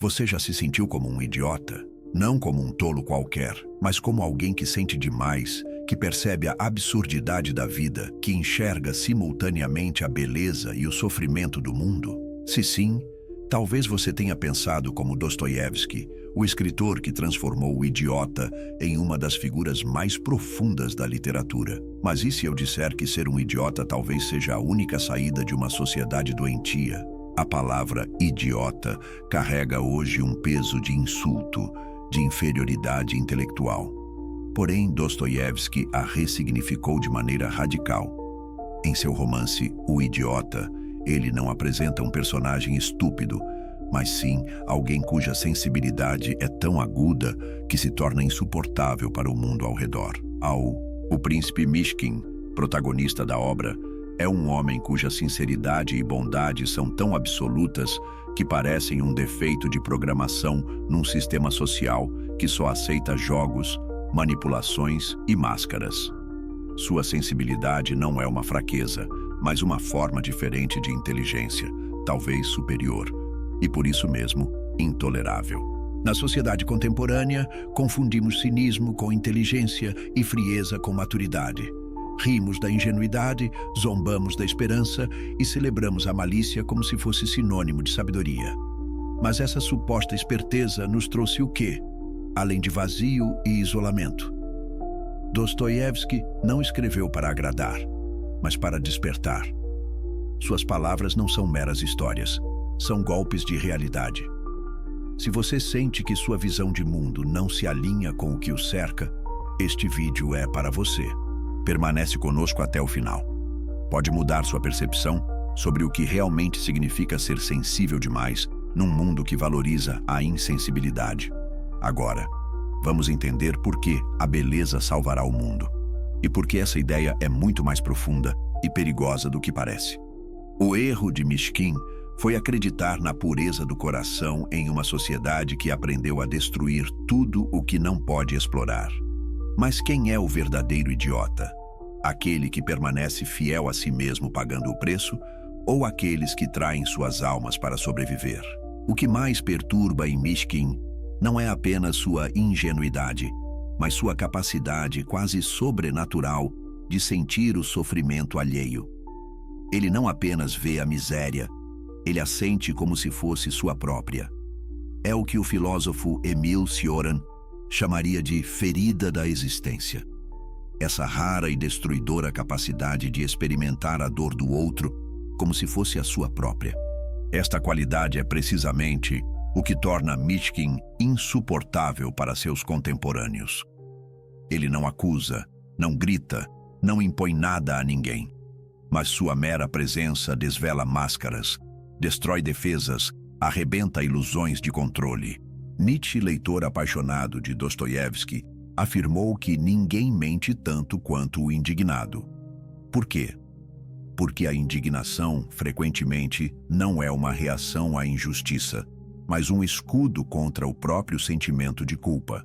Você já se sentiu como um idiota? Não como um tolo qualquer, mas como alguém que sente demais, que percebe a absurdidade da vida, que enxerga simultaneamente a beleza e o sofrimento do mundo? Se sim, talvez você tenha pensado como Dostoiévski, o escritor que transformou o idiota em uma das figuras mais profundas da literatura. Mas e se eu disser que ser um idiota talvez seja a única saída de uma sociedade doentia? A palavra idiota carrega hoje um peso de insulto, de inferioridade intelectual. Porém, Dostoiévski a ressignificou de maneira radical. Em seu romance O Idiota, ele não apresenta um personagem estúpido, mas sim alguém cuja sensibilidade é tão aguda que se torna insuportável para o mundo ao redor. O príncipe Mishkin, protagonista da obra, é um homem cuja sinceridade e bondade são tão absolutas que parecem um defeito de programação num sistema social que só aceita jogos, manipulações e máscaras. Sua sensibilidade não é uma fraqueza, mas uma forma diferente de inteligência, talvez superior, e por isso mesmo, intolerável. Na sociedade contemporânea, confundimos cinismo com inteligência e frieza com maturidade. Rimos da ingenuidade, zombamos da esperança e celebramos a malícia como se fosse sinônimo de sabedoria. Mas essa suposta esperteza nos trouxe o quê? Além de vazio e isolamento. Dostoiévski não escreveu para agradar, mas para despertar. Suas palavras não são meras histórias, são golpes de realidade. Se você sente que sua visão de mundo não se alinha com o que o cerca, este vídeo é para você. Permanece conosco até o final. Pode mudar sua percepção sobre o que realmente significa ser sensível demais num mundo que valoriza a insensibilidade. Agora, vamos entender por que a beleza salvará o mundo e por que essa ideia é muito mais profunda e perigosa do que parece. O erro de Mishkin foi acreditar na pureza do coração em uma sociedade que aprendeu a destruir tudo o que não pode explorar. Mas quem é o verdadeiro idiota? Aquele que permanece fiel a si mesmo pagando o preço, ou aqueles que traem suas almas para sobreviver? O que mais perturba em Mishkin não é apenas sua ingenuidade, mas sua capacidade quase sobrenatural de sentir o sofrimento alheio. Ele não apenas vê a miséria, ele a sente como se fosse sua própria. É o que o filósofo Emil Cioran chamaria de ferida da existência. Essa rara e destruidora capacidade de experimentar a dor do outro como se fosse a sua própria. Esta qualidade é precisamente o que torna Mishkin insuportável para seus contemporâneos. Ele não acusa, não grita, não impõe nada a ninguém, mas sua mera presença desvela máscaras, destrói defesas, arrebenta ilusões de controle. Nietzsche, leitor apaixonado de Dostoiévski, afirmou que ninguém mente tanto quanto o indignado. Por quê? Porque a indignação, frequentemente, não é uma reação à injustiça, mas um escudo contra o próprio sentimento de culpa.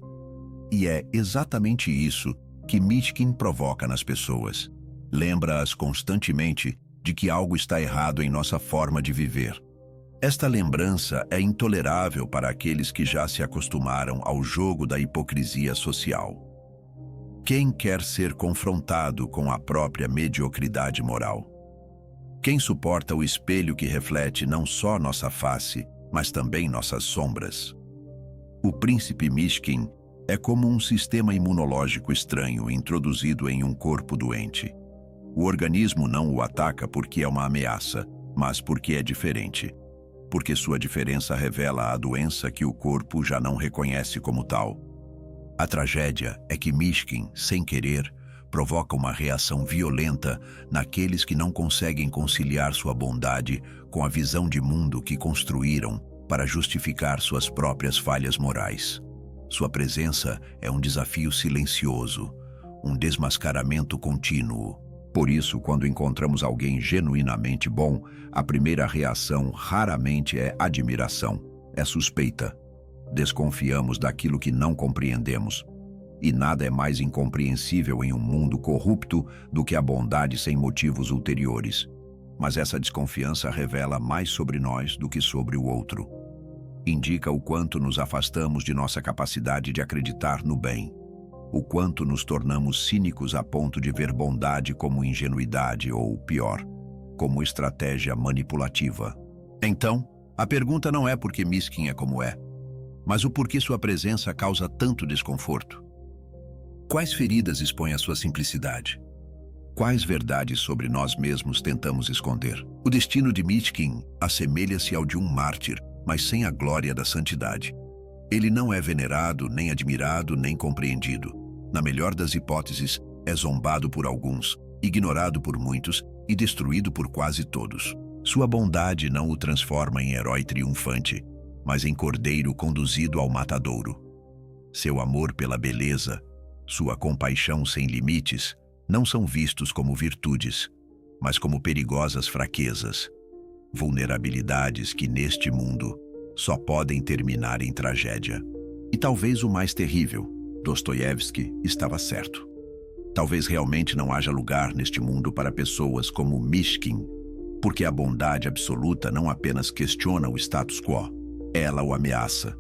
E é exatamente isso que Mishkin provoca nas pessoas. Lembra-as constantemente de que algo está errado em nossa forma de viver. Esta lembrança é intolerável para aqueles que já se acostumaram ao jogo da hipocrisia social. Quem quer ser confrontado com a própria mediocridade moral? Quem suporta o espelho que reflete não só nossa face, mas também nossas sombras? O príncipe Mishkin é como um sistema imunológico estranho introduzido em um corpo doente. O organismo não o ataca porque é uma ameaça, mas porque é diferente. Porque sua diferença revela a doença que o corpo já não reconhece como tal. A tragédia é que Mishkin, sem querer, provoca uma reação violenta naqueles que não conseguem conciliar sua bondade com a visão de mundo que construíram para justificar suas próprias falhas morais. Sua presença é um desafio silencioso, um desmascaramento contínuo. Por isso, quando encontramos alguém genuinamente bom, a primeira reação raramente é admiração, é suspeita. Desconfiamos daquilo que não compreendemos. E nada é mais incompreensível em um mundo corrupto do que a bondade sem motivos ulteriores. Mas essa desconfiança revela mais sobre nós do que sobre o outro. Indica o quanto nos afastamos de nossa capacidade de acreditar no bem, o quanto nos tornamos cínicos a ponto de ver bondade como ingenuidade ou, pior, como estratégia manipulativa. Então, a pergunta não é por que Mishkin é como é, mas o porquê sua presença causa tanto desconforto. Quais feridas expõe a sua simplicidade? Quais verdades sobre nós mesmos tentamos esconder? O destino de Mishkin assemelha-se ao de um mártir, mas sem a glória da santidade. Ele não é venerado, nem admirado, nem compreendido. Na melhor das hipóteses, é zombado por alguns, ignorado por muitos e destruído por quase todos. Sua bondade não o transforma em herói triunfante, mas em cordeiro conduzido ao matadouro. Seu amor pela beleza, sua compaixão sem limites, não são vistos como virtudes, mas como perigosas fraquezas, vulnerabilidades que neste mundo só podem terminar em tragédia. E talvez o mais terrível, Dostoiévski estava certo. Talvez realmente não haja lugar neste mundo para pessoas como Mishkin, porque a bondade absoluta não apenas questiona o status quo, ela o ameaça.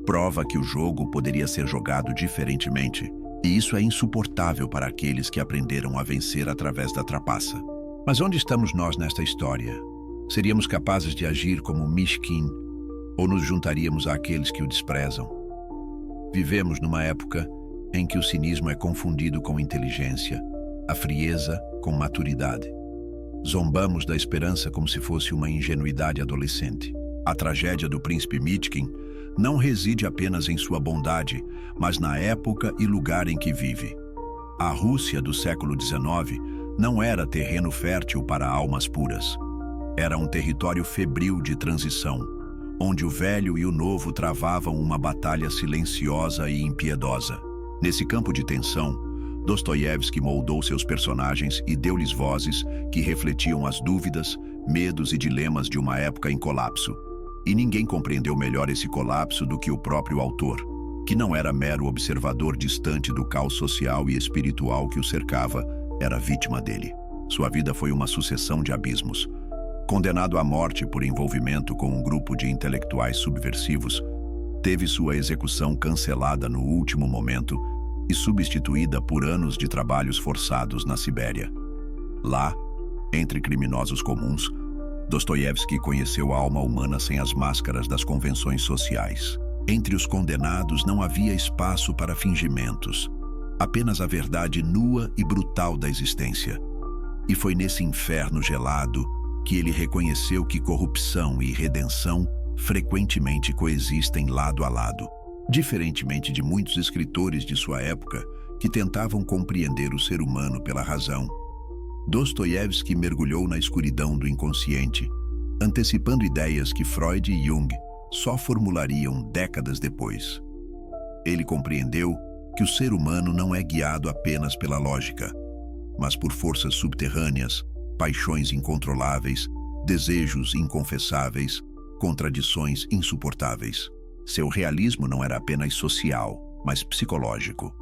Prova que o jogo poderia ser jogado diferentemente, e isso é insuportável para aqueles que aprenderam a vencer através da trapaça. Mas onde estamos nós nesta história? Seríamos capazes de agir como Mishkin ou nos juntaríamos àqueles que o desprezam? Vivemos numa época em que o cinismo é confundido com inteligência, a frieza com maturidade. Zombamos da esperança como se fosse uma ingenuidade adolescente. A tragédia do príncipe Mishkin não reside apenas em sua bondade, mas na época e lugar em que vive. A Rússia do século XIX não era terreno fértil para almas puras. Era um território febril de transição, onde o velho e o novo travavam uma batalha silenciosa e impiedosa. Nesse campo de tensão, Dostoiévski moldou seus personagens e deu-lhes vozes que refletiam as dúvidas, medos e dilemas de uma época em colapso. E ninguém compreendeu melhor esse colapso do que o próprio autor, que não era mero observador distante do caos social e espiritual que o cercava, era vítima dele. Sua vida foi uma sucessão de abismos. Condenado à morte por envolvimento com um grupo de intelectuais subversivos, teve sua execução cancelada no último momento e substituída por anos de trabalhos forçados na Sibéria. Lá, entre criminosos comuns, Dostoiévski conheceu a alma humana sem as máscaras das convenções sociais. Entre os condenados não havia espaço para fingimentos, apenas a verdade nua e brutal da existência. E foi nesse inferno gelado que ele reconheceu que corrupção e redenção frequentemente coexistem lado a lado, diferentemente de muitos escritores de sua época que tentavam compreender o ser humano pela razão. Dostoiévski mergulhou na escuridão do inconsciente, antecipando ideias que Freud e Jung só formulariam décadas depois. Ele compreendeu que o ser humano não é guiado apenas pela lógica, mas por forças subterrâneas, paixões incontroláveis, desejos inconfessáveis, contradições insuportáveis. Seu realismo não era apenas social, mas psicológico.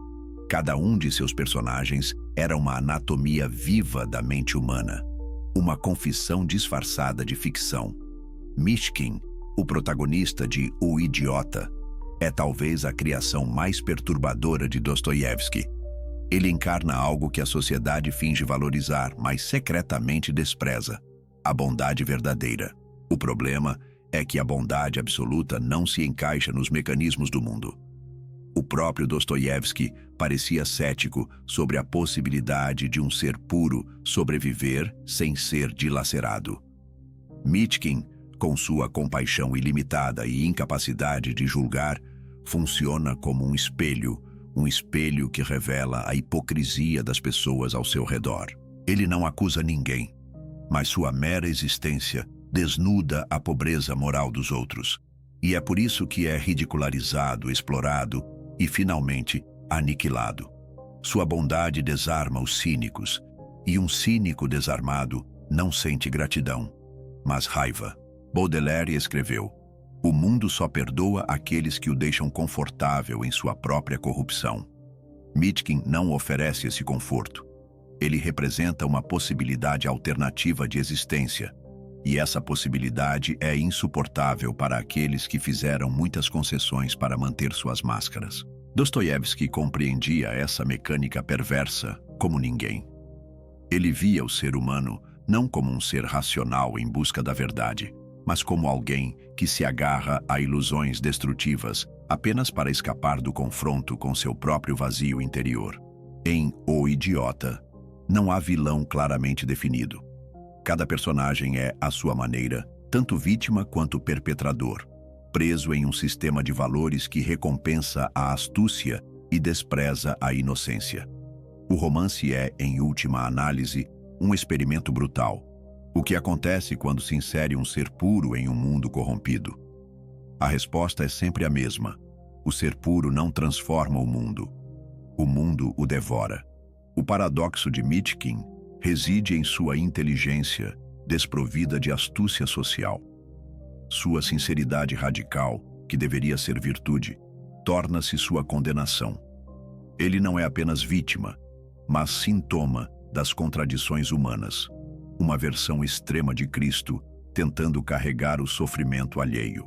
Cada um de seus personagens era uma anatomia viva da mente humana, uma confissão disfarçada de ficção. Mishkin, o protagonista de O Idiota, é talvez a criação mais perturbadora de Dostoiévski. Ele encarna algo que a sociedade finge valorizar, mas secretamente despreza: a bondade verdadeira. O problema é que a bondade absoluta não se encaixa nos mecanismos do mundo. O próprio Dostoiévski parecia cético sobre a possibilidade de um ser puro sobreviver sem ser dilacerado. Mishkin, com sua compaixão ilimitada e incapacidade de julgar, funciona como um espelho que revela a hipocrisia das pessoas ao seu redor. Ele não acusa ninguém, mas sua mera existência desnuda a pobreza moral dos outros. E é por isso que é ridicularizado, explorado e, finalmente, aniquilado. Sua bondade desarma os cínicos, e um cínico desarmado não sente gratidão, mas raiva. Baudelaire escreveu: "O mundo só perdoa aqueles que o deixam confortável em sua própria corrupção." Mishkin não oferece esse conforto. Ele representa uma possibilidade alternativa de existência, E essa possibilidade é insuportável para aqueles que fizeram muitas concessões para manter suas máscaras. Dostoiévski compreendia essa mecânica perversa como ninguém. Ele via o ser humano não como um ser racional em busca da verdade, mas como alguém que se agarra a ilusões destrutivas apenas para escapar do confronto com seu próprio vazio interior. Em O Idiota, não há vilão claramente definido. Cada personagem é, à sua maneira, tanto vítima quanto perpetrador, preso em um sistema de valores que recompensa a astúcia e despreza a inocência. O romance é, em última análise, um experimento brutal. O que acontece quando se insere um ser puro em um mundo corrompido? A resposta é sempre a mesma. O ser puro não transforma o mundo o devora. O paradoxo de Mitkin reside em sua inteligência, desprovida de astúcia social. Sua sinceridade radical, que deveria ser virtude, torna-se sua condenação. Ele não é apenas vítima, mas sintoma das contradições humanas, uma versão extrema de Cristo tentando carregar o sofrimento alheio.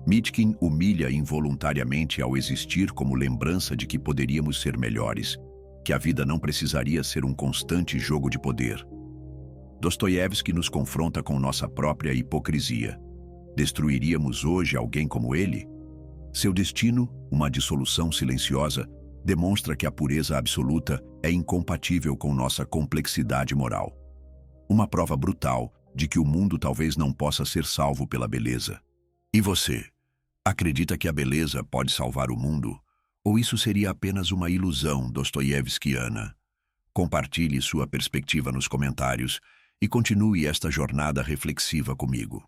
Mitkin humilha involuntariamente ao existir como lembrança de que poderíamos ser melhores, que a vida não precisaria ser um constante jogo de poder. Dostoiévski nos confronta com nossa própria hipocrisia. Destruiríamos hoje alguém como ele? Seu destino, uma dissolução silenciosa, demonstra que a pureza absoluta é incompatível com nossa complexidade moral. Uma prova brutal de que o mundo talvez não possa ser salvo pela beleza. E você? Acredita que a beleza pode salvar o mundo? Ou isso seria apenas uma ilusão dostoiévskiana? Compartilhe sua perspectiva nos comentários e continue esta jornada reflexiva comigo.